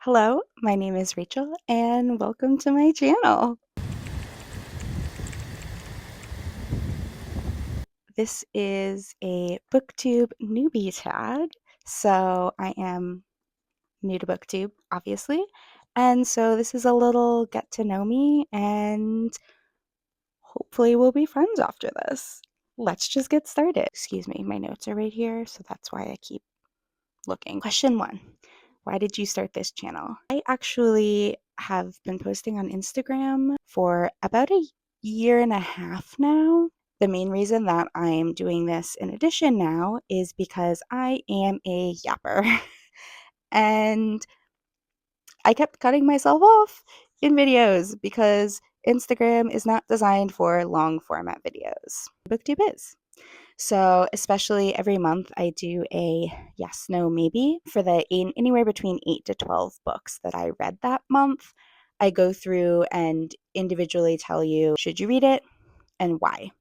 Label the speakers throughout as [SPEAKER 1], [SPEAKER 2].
[SPEAKER 1] Hello, my name is Rachel, and welcome to my channel. This is a BookTube Newbie Tag, so I am new to BookTube, obviously, and so this is a little get to know me, and hopefully we'll be friends after this. Let's just get started. Excuse me, my notes are right here, so that's why I keep looking. Question 1. Why did you start this channel? I actually have been posting on Instagram for about a year and a half now. The main reason that I'm doing this in addition now is because I am a yapper and I kept cutting myself off in videos because Instagram is not designed for long format videos. BookTube is. So, especially every month, I do a yes, no, maybe for anywhere between 8 to 12 books that I read that month. I go through and individually tell you, should you read it and why?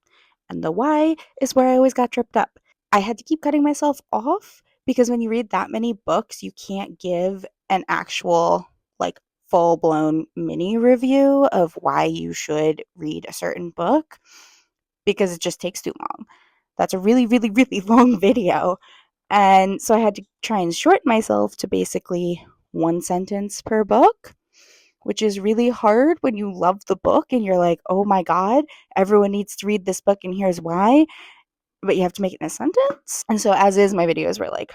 [SPEAKER 1] And the why is where I always got tripped up. I had to keep cutting myself off because when you read that many books, you can't give an actual, like, full blown mini review of why you should read a certain book because it just takes too long. That's a really, really, really long video. And so I had to try and shorten myself to basically one sentence per book, which is really hard when you love the book and you're like, oh my God, everyone needs to read this book and here's why. But you have to make it in a sentence. And so, as is, my videos were like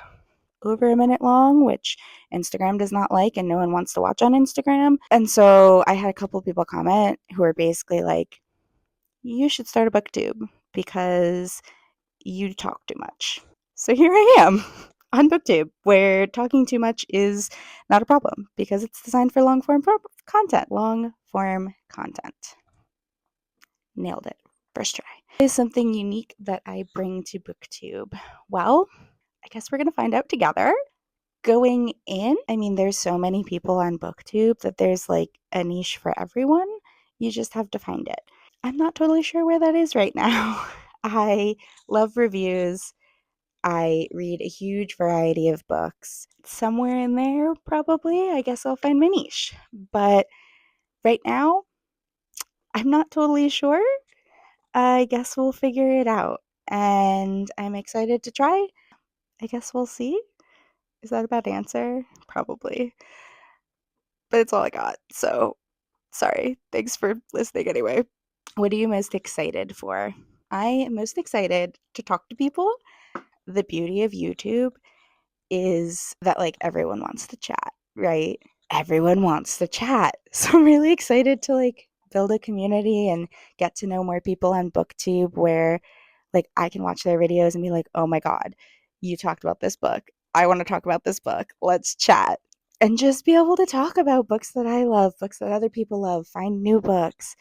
[SPEAKER 1] over a minute long, which Instagram does not like and no one wants to watch on Instagram. And so, I had a couple of people comment who are basically like, you should start a booktube because you talk too much. So here I am on BookTube, where talking too much is not a problem because it's designed for long form content. Long form content. Nailed it. First try. Is something unique that I bring to BookTube? Well, I guess we're going to find out together. Going in, I mean, there's so many people on BookTube that there's like a niche for everyone. You just have to find it. I'm not totally sure where that is right now. I love reviews. I read a huge variety of books. Somewhere in there, probably, I guess I'll find my niche. But right now, I'm not totally sure. I guess we'll figure it out. And I'm excited to try. I guess we'll see. Is that a bad answer? Probably. But it's all I got. So, sorry. Thanks for listening anyway. What are you most excited for? I am most excited to talk to people. The beauty of YouTube is that like everyone wants to chat, right? Everyone wants to chat. So I'm really excited to like build a community and get to know more people on BookTube where like I can watch their videos and be like, "Oh my God, you talked about this book. I want to talk about this book. Let's chat." And just be able to talk about books that I love, books that other people love, find new books,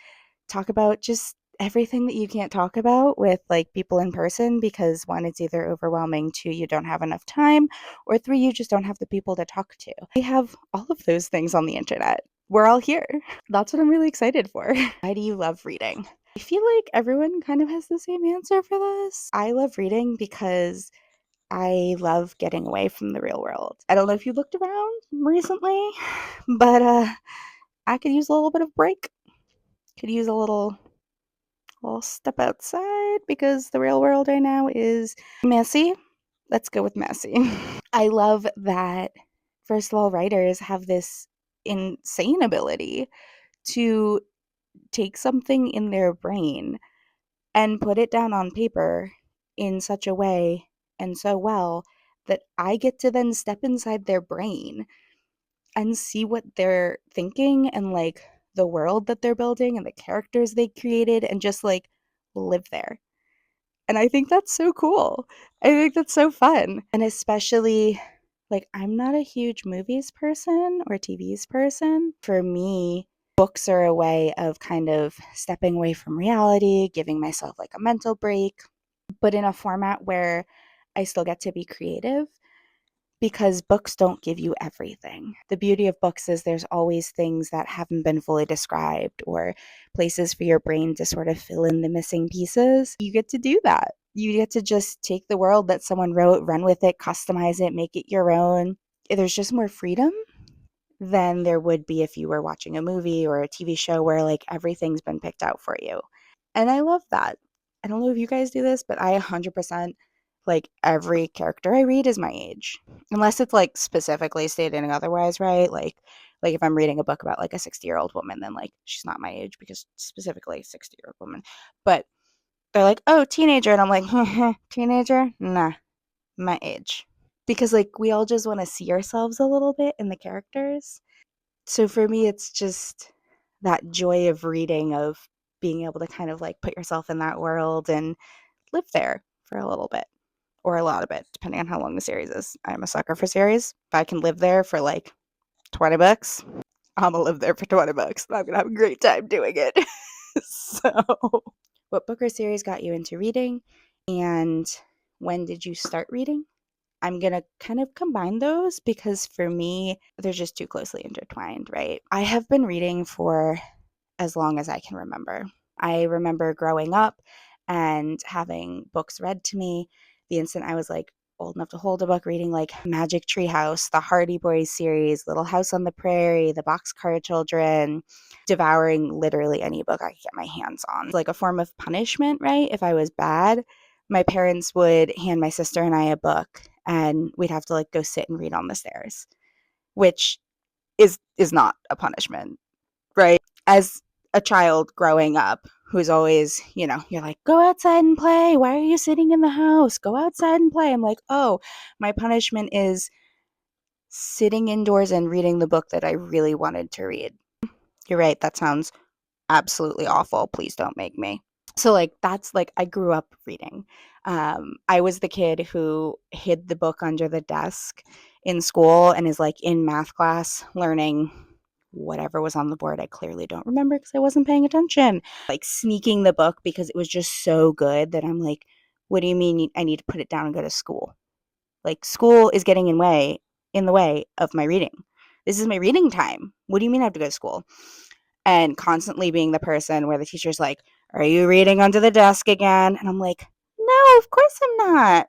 [SPEAKER 1] talk about just everything that you can't talk about with like people in person because one, it's either overwhelming, two, you don't have enough time, or three, you just don't have the people to talk to. I have all of those things on the internet. We're all here. That's what I'm really excited for. Why do you love reading? I feel like everyone kind of has the same answer for this. I love reading because I love getting away from the real world. I don't know if you looked around recently, but I could use a little bit of break. Could use a little step outside because the real world right now is messy. Let's go with messy. I love that, first of all, writers have this insane ability to take something in their brain and put it down on paper in such a way and so well that I get to then step inside their brain and see what they're thinking and like the world that they're building and the characters they created and just like live there. And I think that's so cool. I think that's so fun. And especially like I'm not a huge movies person or TVs person. For me, books are a way of kind of stepping away from reality, giving myself like a mental break, but in a format where I still get to be creative because books don't give you everything. The beauty of books is there's always things that haven't been fully described or places for your brain to sort of fill in the missing pieces. You get to do that. You get to just take the world that someone wrote, run with it, customize it, make it your own. There's just more freedom. than there would be if you were watching a movie or a TV show where like everything's been picked out for you. And I love that. I don't know if you guys do this, but I 100% like every character I read is my age. Unless it's like specifically stating otherwise, right? Like if I'm reading a book about like a 60-year-old woman, then like she's not my age because specifically 60-year-old woman. But they're like, "Oh, teenager." And I'm like, "Teenager? Nah, my age." Because like we all just want to see ourselves a little bit in the characters. So for me, it's just that joy of reading, of being able to kind of like put yourself in that world and live there for a little bit or a lot of it, depending on how long the series is. I'm a sucker for series. If I can live there for like 20 bucks, I'm gonna live there for 20 bucks. I'm gonna have a great time doing it. So, what book or series got you into reading? And when did you start reading? I'm going to kind of combine those because for me, they're just too closely intertwined, right? I have been reading for as long as I can remember. I remember growing up and having books read to me the instant I was like old enough to hold a book, reading like Magic Tree House, the Hardy Boys series, Little House on the Prairie, the Boxcar Children, devouring literally any book I could get my hands on. Like a form of punishment, right? If I was bad, my parents would hand my sister and I a book and we'd have to like go sit and read on the stairs, which is not a punishment, right? As a child growing up who's always, you're like, go outside and play. Why are you sitting in the house? Go outside and play. I'm like, oh, my punishment is sitting indoors and reading the book that I really wanted to read. You're right. That sounds absolutely awful. Please don't make me. So like that's like I grew up reading. I was the kid who hid the book under the desk in school and is like in math class learning whatever was on the board. I clearly don't remember because I wasn't paying attention. Like sneaking the book because it was just so good that I'm like, what do you mean I need to put it down and go to school? Like school is getting in the way of my reading. This is my reading time. What do you mean I have to go to school? And constantly being the person where the teacher's like, are you reading under the desk again? And I'm like, no, of course I'm not.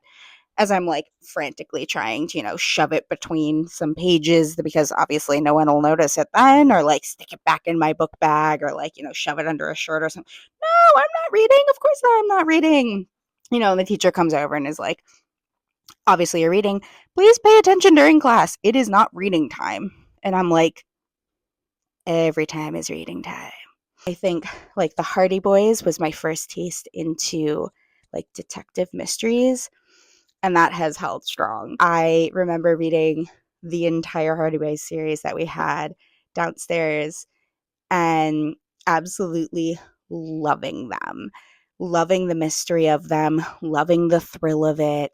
[SPEAKER 1] As I'm like frantically trying to, shove it between some pages because obviously no one will notice it then, or like stick it back in my book bag, or like, shove it under a shirt or something. No, I'm not reading. Of course not, I'm not reading. And the teacher comes over and is like, obviously you're reading. Please pay attention during class. It is not reading time. And I'm like, every time is reading time. I think like the Hardy Boys was my first taste into like detective mysteries, and that has held strong. I remember reading the entire Hardy Boys series that we had downstairs and absolutely loving them, loving the mystery of them, loving the thrill of it.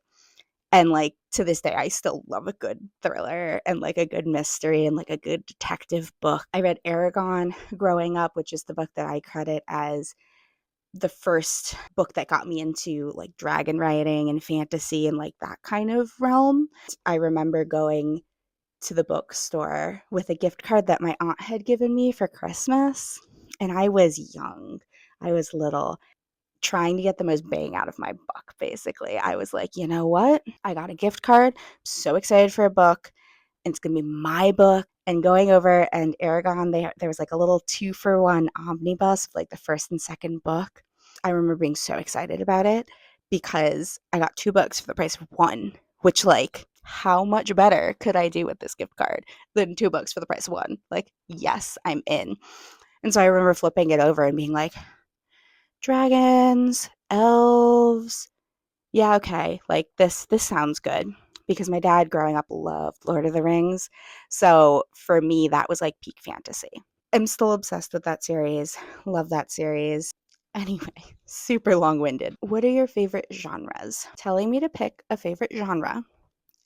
[SPEAKER 1] And like to this day, I still love a good thriller and like a good mystery and like a good detective book. I read Aragon growing up, which is the book that I credit as the first book that got me into like dragon writing and fantasy and like that kind of realm. I remember going to the bookstore with a gift card that my aunt had given me for Christmas. And I was young, I was little, trying to get the most bang out of my buck, basically. I was like, you know what? I got a gift card. I'm so excited for a book. And it's going to be my book. And going over and Aragon, there was like a little 2-for-1 omnibus of like the first and second book. I remember being so excited about it because I got 2 books for the price of 1, which like how much better could I do with this gift card than 2 books for the price of 1? Like, yes, I'm in. And so I remember flipping it over and being like, dragons, elves. Yeah, okay. Like this sounds good because my dad growing up loved Lord of the Rings. So for me that was like peak fantasy. I'm still obsessed with that series. Love that series. Anyway, super long-winded. What are your favorite genres? Telling me to pick a favorite genre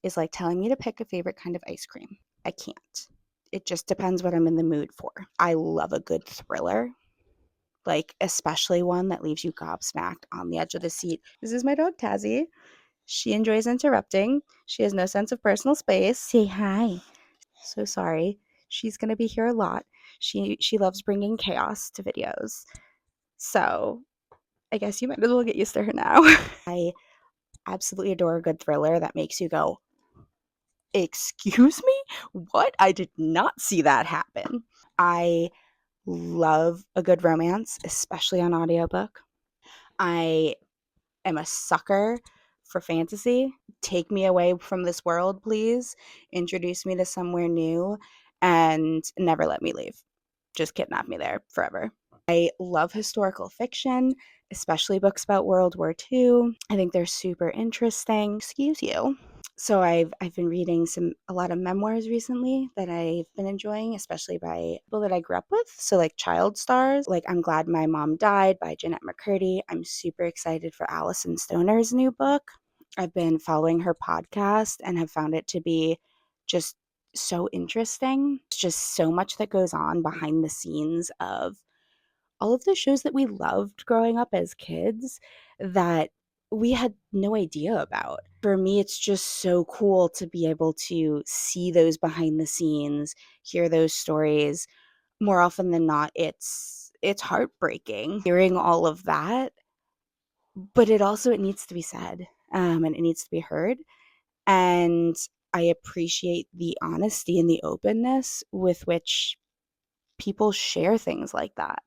[SPEAKER 1] is like telling me to pick a favorite kind of ice cream. I can't. It just depends what I'm in the mood for. I love a good thriller, like especially one that leaves you gobsmacked on the edge of the seat. This is my dog Tazzy. She enjoys interrupting. She has no sense of personal space. Say hi. So sorry. She's going to be here a lot. She loves bringing chaos to videos. So I guess you might as well get used to her now. I absolutely adore a good thriller that makes you go, excuse me? What? I did not see that happen. I love a good romance, especially on audiobook. I am a sucker for fantasy. Take me away from this world, please. Introduce me to somewhere new and never let me leave. Just kidnap me there forever. I love historical fiction, especially books about World War II. I think they're super interesting. Excuse you. So I've been reading a lot of memoirs recently that I've been enjoying, especially by people that I grew up with. So like child stars, like I'm Glad My Mom Died by Jeanette McCurdy. I'm super excited for Alison Stoner's new book. I've been following her podcast and have found it to be just so interesting. It's just so much that goes on behind the scenes of all of the shows that we loved growing up as kids that we had no idea about. For me, it's just so cool to be able to see those behind the scenes, hear those stories. More often than not, it's heartbreaking hearing all of that, but it needs to be said, and it needs to be heard. And I appreciate the honesty and the openness with which people share things like that.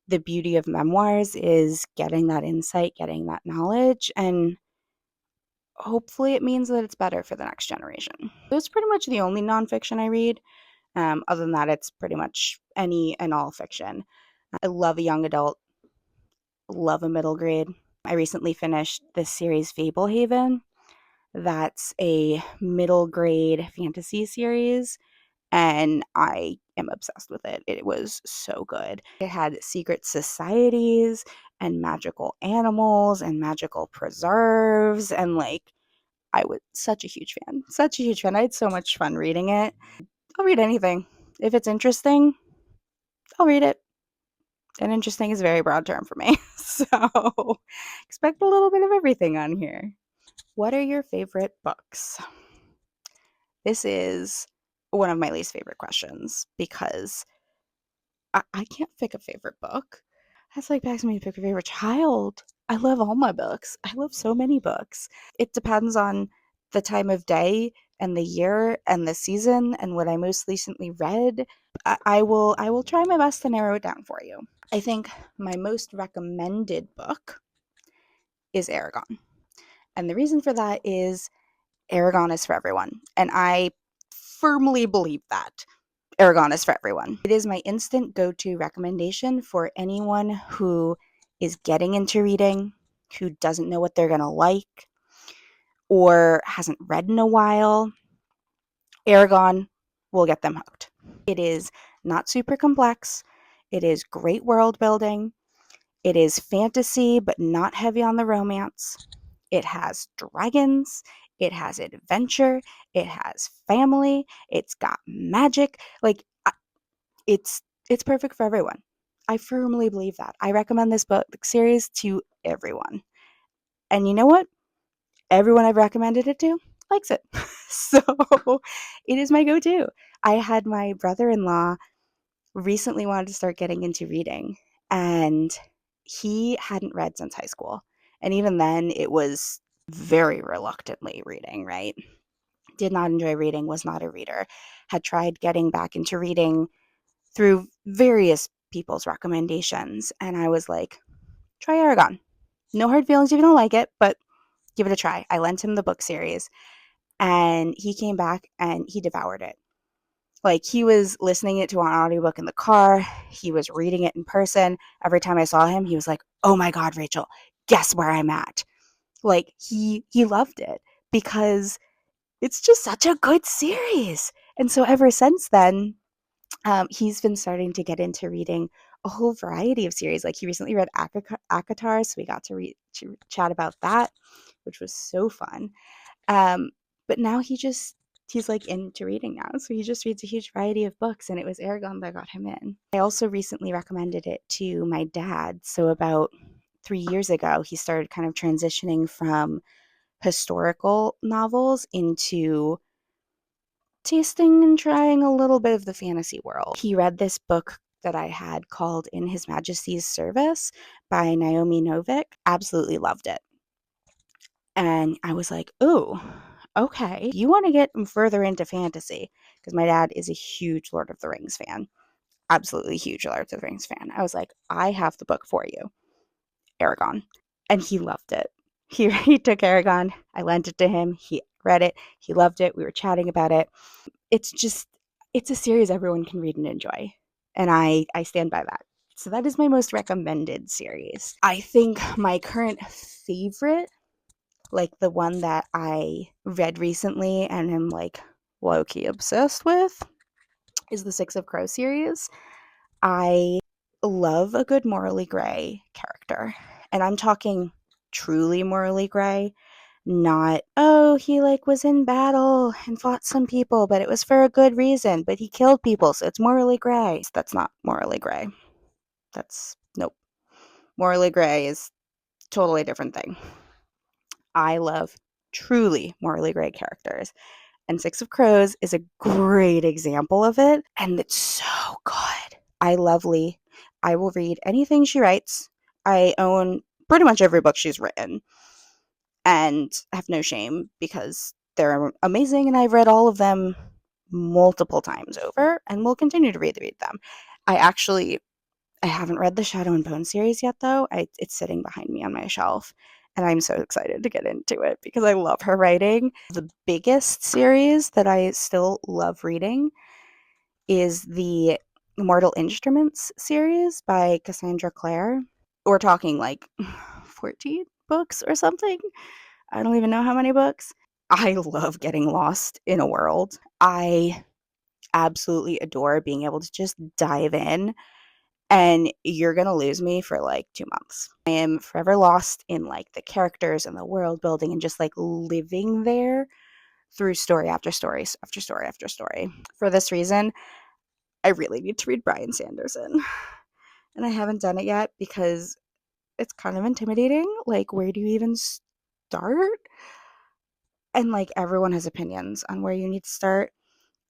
[SPEAKER 1] The beauty of memoirs is getting that insight, getting that knowledge, and hopefully it means that it's better for the next generation. That's pretty much the only nonfiction I read. Other than that, it's pretty much any and all fiction. I love a young adult, love a middle grade. I recently finished this series, Fablehaven. That's a middle grade fantasy series, and I am obsessed with it. It was so good. It had secret societies and magical animals and magical preserves, and like I was such a huge fan. Such a huge fan. I had so much fun reading it. I'll read anything. If it's interesting, I'll read it. And interesting is a very broad term for me. So expect a little bit of everything on here. What are your favorite books? This is one of my least favorite questions because I can't pick a favorite book. That's like asking me to pick a favorite child. I love all my books. I love so many books. It depends on the time of day and the year and the season and what I most recently read. I will try my best to narrow it down for you. I think my most recommended book is Aragon. And the reason for that is Aragon is for everyone. And I firmly believe that. Aragon is for everyone. It is my instant go-to recommendation for anyone who is getting into reading, who doesn't know what they're going to like, or hasn't read in a while. Aragon will get them hooked. It is not super complex. It is great world building. It is fantasy, but not heavy on the romance. It has dragons. It has adventure. It has family. It's got magic. Like, it's perfect for everyone. I firmly believe that. I recommend this book series to everyone. And you know what? Everyone I've recommended it to likes it. So it is my go-to. I had my brother-in-law recently wanted to start getting into reading, and he hadn't read since high school. And even then, it was very reluctantly reading, right? Did not enjoy reading, was not a reader, had tried getting back into reading through various people's recommendations. And I was like, try Aragon. No hard feelings if you don't like it, but give it a try. I lent him the book series and he came back and he devoured it. Like he was listening it to an audiobook in the car. He was reading it in person. Every time I saw him, he was like, oh my God, Rachel, guess where I'm at? Like he loved it because it's just such a good series. And so ever since then, he's been starting to get into reading a whole variety of series. Like he recently read Akatar, so we got to chat about that, which was so fun. But now he's like into reading now, so he just reads a huge variety of books, and it was Aragon that got him in. I also recently recommended it to my dad. So about 3 years ago, he started kind of transitioning from historical novels into tasting and trying a little bit of the fantasy world. He read this book that I had called In His Majesty's Service by Naomi Novik. Absolutely loved it. And I was like, oh, okay, you want to get further into fantasy, because my dad is a huge Lord of the Rings fan, absolutely huge Lord of the Rings fan. I was like, I have the book for you, Aragon. And he loved it. He took Aragon. I lent it to him. He read it. He loved it. We were chatting about it. It's just, it's a series everyone can read and enjoy. And I stand by that. So that is my most recommended series. I think my current favorite, like the one that I read recently and am like low-key obsessed with, is the Six of Crows series. I love a good morally gray character. And I'm talking truly morally gray, not, oh, he like was in battle and fought some people, but it was for a good reason, but he killed people, so it's morally gray. That's not morally gray. That's nope. Morally gray is totally different thing. I love truly morally gray characters. And Six of Crows is a great example of it. And it's so good. I love Lee. I will read anything she writes. I own pretty much every book she's written and have no shame because they're amazing and I've read all of them multiple times over and will continue to read them. I haven't read the Shadow and Bone series yet though. It's sitting behind me on my shelf and I'm so excited to get into it because I love her writing. The biggest series that I still love reading is the Mortal Instruments series by Cassandra Clare. We're talking like 14 books or something. I don't even know how many books. I love getting lost in a world. I absolutely adore being able to just dive in, and you're going to lose me for like 2 months. I am forever lost in like the characters and the world building and just like living there through story after story after story after story. For this reason, I really need to read Bryan Sanderson. And I haven't done it yet because it's kind of intimidating. Like, where do you even start? And like, everyone has opinions on where you need to start,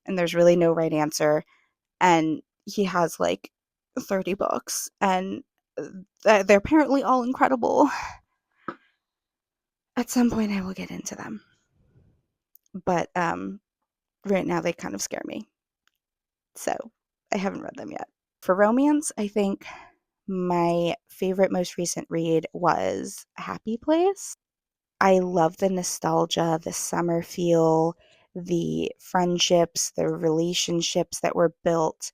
[SPEAKER 1] and there's really no right answer. And he has like 30 books, and they're apparently all incredible. At some point, I will get into them. But right now, they kind of scare me. So I haven't read them yet. For romance, I think my favorite, most recent read was Happy Place. I love the nostalgia, the summer feel, the friendships, the relationships that were built.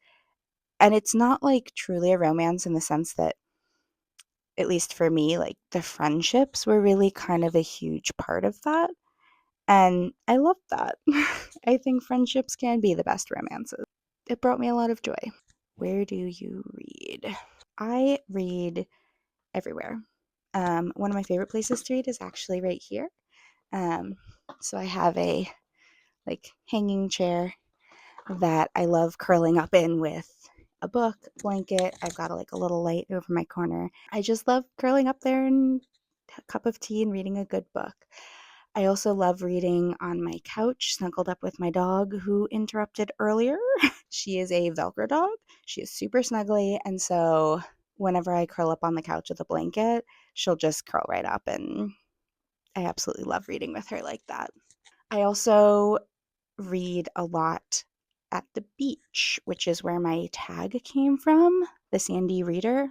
[SPEAKER 1] And it's not like truly a romance in the sense that, at least for me, like the friendships were really kind of a huge part of that. And I love that. I think friendships can be the best romances. It brought me a lot of joy. Where do you read? I read everywhere. One of my favorite places to read is actually right here. Um, so I have a like hanging chair that I love curling up in with a book, blanket. I've got like a little light over my corner. I just love curling up there and a cup of tea and reading a good book. I also love reading on my couch, snuggled up with my dog who interrupted earlier. She is a Velcro dog. She is super snuggly, and so whenever I curl up on the couch with a blanket, she'll just curl right up, and I absolutely love reading with her like that. I also read a lot at the beach, which is where my tag came from, the Sandy Reader.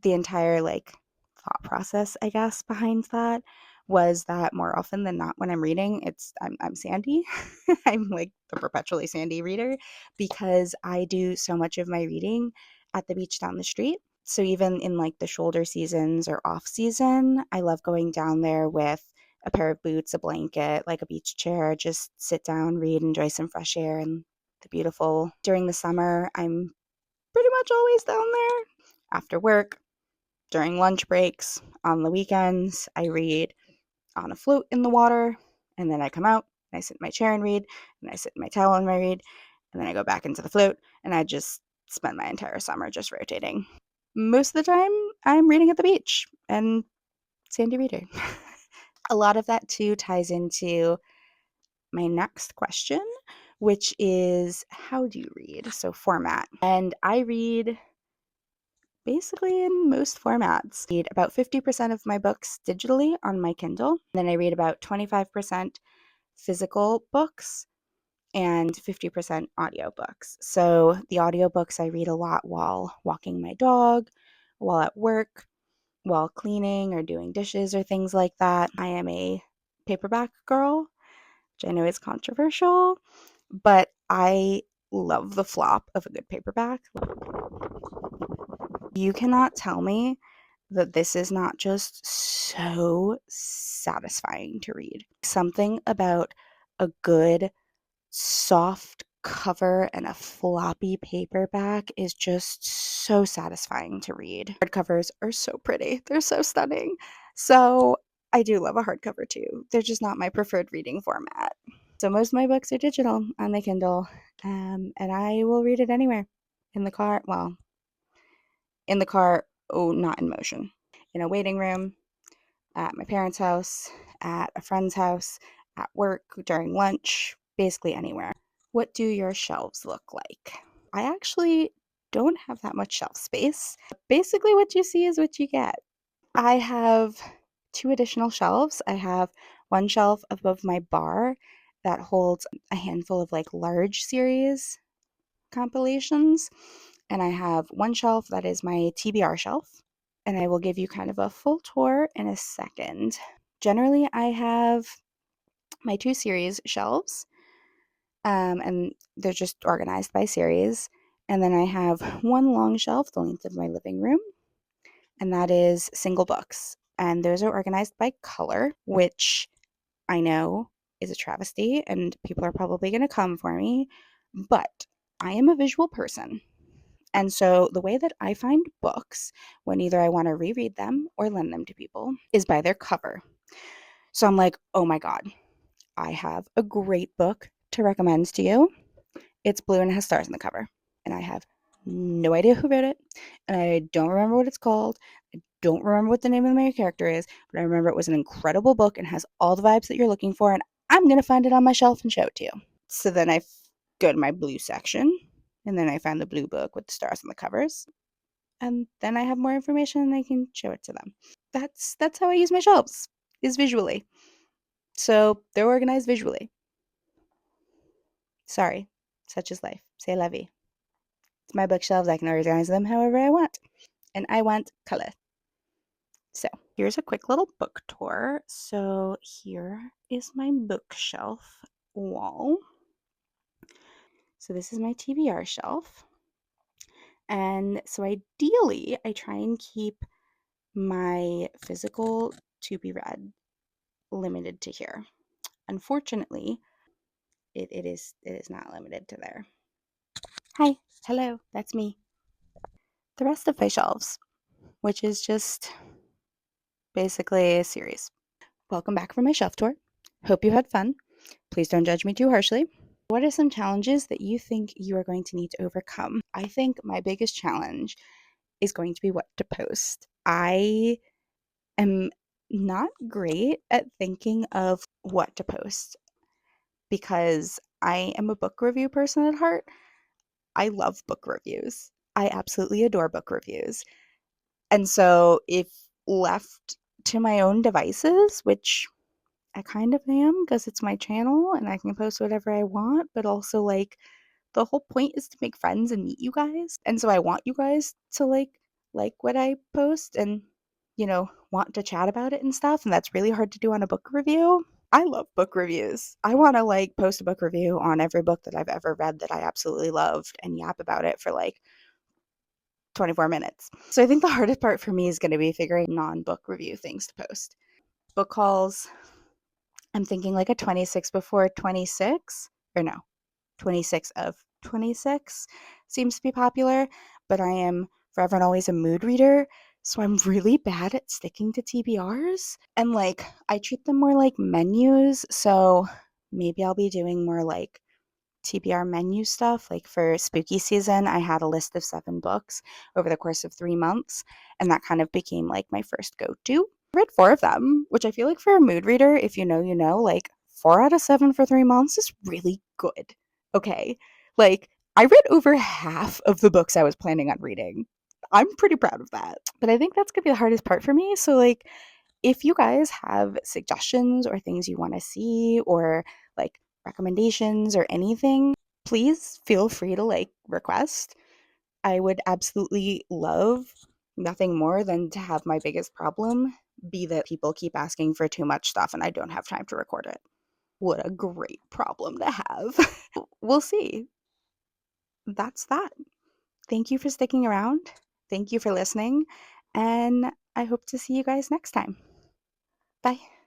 [SPEAKER 1] The entire like thought process, I guess, behind that was that more often than not when I'm reading, I'm Sandy. I'm like the perpetually Sandy reader because I do so much of my reading at the beach down the street. So even in like the shoulder seasons or off season, I love going down there with a pair of boots, a blanket, like a beach chair, just sit down, read, enjoy some fresh air and the beautiful. During the summer, I'm pretty much always down there after work, during lunch breaks, on the weekends. I read on a float in the water, and then I come out and I sit in my chair and read, and I sit in my towel and I read, and then I go back into the float, and I just spend my entire summer just rotating. Most of the time, I'm reading at the beach and Sandy Reader. A lot of that too ties into my next question, which is how do you read? So format. And I read basically in most formats. I read about 50% of my books digitally on my Kindle. Then I read about 25% physical books and 50% audiobooks. So the audiobooks I read a lot while walking my dog, while at work, while cleaning or doing dishes or things like that. I am a paperback girl, which I know is controversial, but I love the flop of a good paperback. You cannot tell me that this is not just so satisfying to read. Something about a good soft cover and a floppy paperback is just so satisfying to read. Hardcovers are so pretty. They're so stunning. So I do love a hardcover too. They're just not my preferred reading format. So most of my books are digital on the Kindle, and I will read it anywhere. In the car, well, in the car, oh, not in motion. In a waiting room, at my parents' house, at a friend's house, at work, during lunch, basically anywhere. What do your shelves look like? I actually don't have that much shelf space. Basically, what you see is what you get. I have 2 additional shelves. I have one shelf above my bar that holds a handful of like large series compilations, and I have one shelf that is my TBR shelf, and I will give you kind of a full tour in a second. Generally, I have my 2 series shelves, and they're just organized by series. And then I have one long shelf, the length of my living room, and that is single books. And those are organized by color, which I know is a travesty, and people are probably going to come for me, but I am a visual person. And so the way that I find books when either I want to reread them or lend them to people is by their cover. So I'm like, oh my God, I have a great book to recommend to you. It's blue and has stars on the cover. And I have no idea who wrote it. And I don't remember what it's called. I don't remember what the name of the main character is. But I remember it was an incredible book and has all the vibes that you're looking for. And I'm going to find it on my shelf and show it to you. So then I go to my blue section. And then I find the blue book with the stars on the covers. And then I have more information and I can show it to them. That's how I use my shelves, is visually. So they're organized visually. Sorry, such is life. C'est la vie. It's my bookshelves. I can organize them however I want. And I want color. So here's a quick little book tour. So here is my bookshelf wall. So this is my TBR shelf. And so ideally, I try and keep my physical to be read limited to here. Unfortunately, it is not limited to there. Hi, hello, that's me. The rest of my shelves, which is just basically a series. Welcome back from my shelf tour. Hope you had fun. Please don't judge me too harshly. What are some challenges that you think you are going to need to overcome? I think my biggest challenge is going to be what to post. I am not great at thinking of what to post because I am a book review person at heart. I love book reviews. I absolutely adore book reviews. And so if left to my own devices, which I kind of am because it's my channel and I can post whatever I want, but also like the whole point is to make friends and meet you guys. And so I want you guys to like what I post and want to chat about it and stuff, and that's really hard to do on a book review. I love book reviews. I want to like post a book review on every book that I've ever read that I absolutely loved and yap about it for like 24 minutes. So I think the hardest part for me is going to be figuring non-book review things to post. Book hauls, I'm thinking like a 26 before 26, or no, 26 of 26 seems to be popular, but I am forever and always a mood reader, so I'm really bad at sticking to TBRs, and like I treat them more like menus, so maybe I'll be doing more like TBR menu stuff. Like for spooky season, I had a list of 7 books over the course of 3 months, and that kind of became like my first go-to. I read 4 of them, which I feel like for a mood reader, if you know, like 4 out of 7 for 3 months is really good. Okay. Like I read over half of the books I was planning on reading. I'm pretty proud of that. But I think that's going to be the hardest part for me. So like if you guys have suggestions or things you want to see, or like recommendations or anything, please feel free to like request. I would absolutely love nothing more than to have my biggest problem be that people keep asking for too much stuff and I don't have time to record it. What a great problem to have. We'll see. That's that. Thank you for sticking around. Thank you for listening. And I hope to see you guys next time. Bye.